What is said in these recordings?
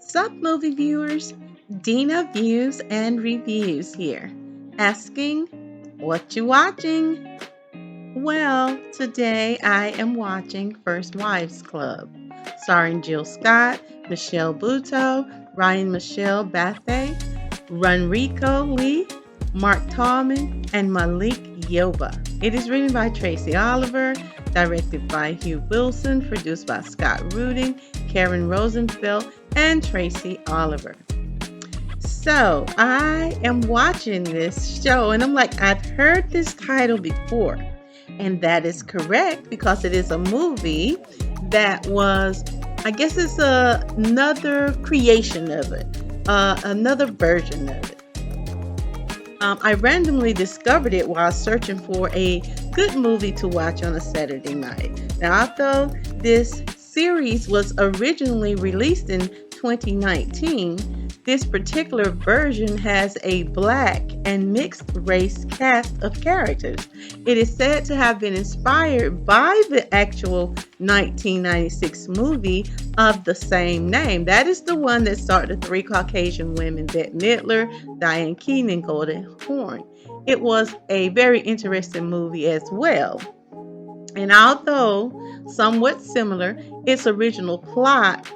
Sup, movie viewers? Dina Views and Reviews here, asking what you watching? Well, today I am watching First Wives Club, starring Jill Scott, Michelle Buteau, Ryan Michelle Bathe, Runrico Lee, Mark Tallman, and Malik Yoba. It is written by Tracy Oliver, directed by Hugh Wilson, produced by Scott Rudin, Karen Rosenfeld, and Tracy Oliver. So I am watching this show and I'm like, I've heard this title before. And that is correct because it is a movie that was, I guess it's another creation of it, another version of it. I randomly discovered it while searching for a good movie to watch on a Saturday night. Now, although this series was originally released in 2019, this particular version has a black and mixed race cast of characters. It is said to have been inspired by the actual 1996 movie of the same name. That is the one that starred the three Caucasian women, Bette Midler, Diane Keaton, and Golden Horn. It was a very interesting movie as well. And although somewhat similar, its original plot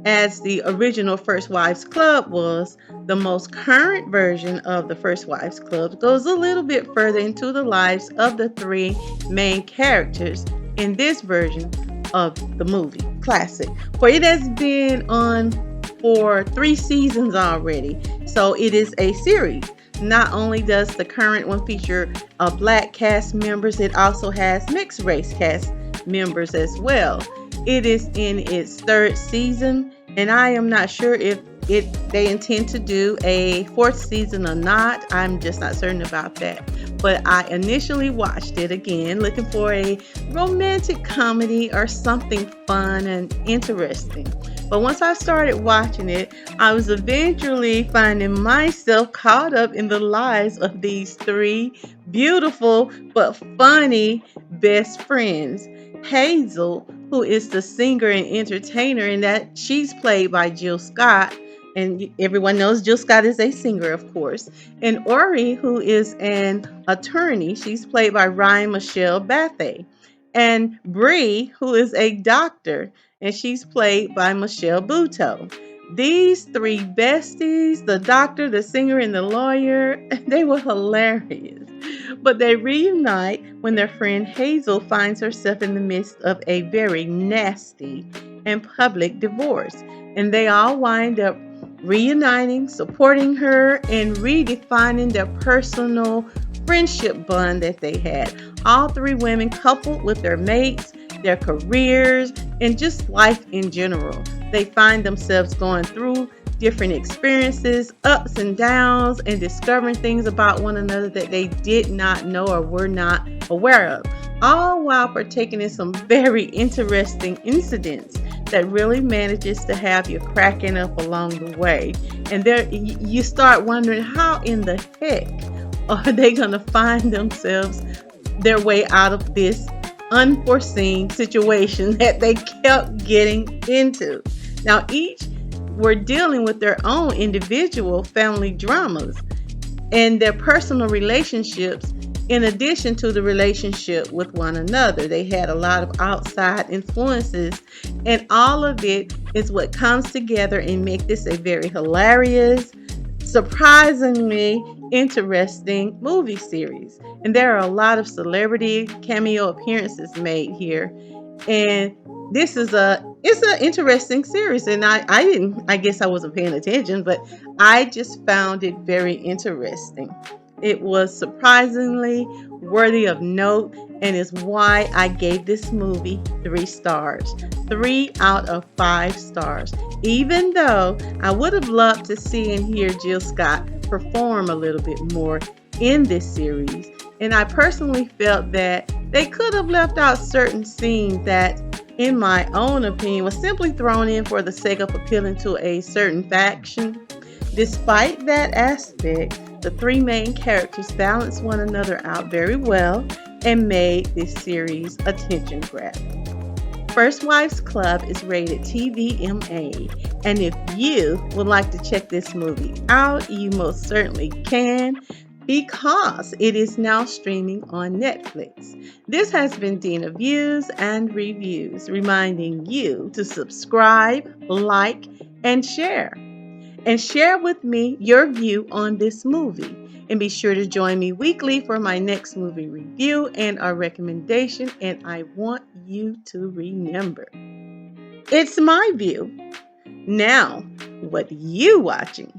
as the original First Wives Club was, the most current version of the First Wives Club goes a little bit further into the lives of the three main characters in this version of the movie classic. For it has been on for 3 seasons already, so it is a series. Not only does the current one feature black cast members, it also has mixed race cast members as well. It is in its 3rd season, and I am not sure if they intend to do a 4th season or not. I'm just not certain about that. But I initially watched it again looking for a romantic comedy or something fun and interesting. But once I started watching it, I was eventually finding myself caught up in the lives of these 3 beautiful but funny best friends. Hazel, who is the singer and entertainer, and that she's played by Jill Scott, and everyone knows Jill Scott is a singer, of course. And Ori, who is an attorney, she's played by Ryan Michelle Bathe. And Bree, who is a doctor, and she's played by Michelle Buteau. These 3 besties, the doctor, the singer, and the lawyer, they were hilarious. But they reunite when their friend Hazel finds herself in the midst of a very nasty and public divorce. And they all wind up reuniting, supporting her, and redefining their personal friendship bond that they had. All 3 women coupled with their mates, their careers, and just life in general. They find themselves going through different experiences, ups and downs, and discovering things about one another that they did not know or were not aware of, all while partaking in some very interesting incidents that really manages to have you cracking up along the way. And there you start wondering, how in the heck are they going to find themselves their way out of this unforeseen situation that they kept getting into? Now, each were dealing with their own individual family dramas and their personal relationships in addition to the relationship with one another. They had a lot of outside influences, and all of it is what comes together and make this a very hilarious, surprisingly interesting movie series. And there are a lot of celebrity cameo appearances made here, and this is it's an interesting series. And I guess I wasn't paying attention, but I just found it very interesting. It was surprisingly worthy of note, and is why I gave this movie 3 stars. 3 out of 5 stars. Even though I would have loved to see and hear Jill Scott perform a little bit more in this series. And I personally felt that they could have left out certain scenes that, in my own opinion, was simply thrown in for the sake of appealing to a certain faction. Despite that aspect, the 3 main characters balanced one another out very well and made this series attention grabbing. First Wives Club is rated TVMA, and if you would like to check this movie out, you most certainly can because it is now streaming on Netflix. This has been Dina Views and Reviews, reminding you to subscribe, like, and share. And share with me your view on this movie. And be sure to join me weekly for my next movie review and our recommendation. And I want you to remember, it's my view. Now, what you watching?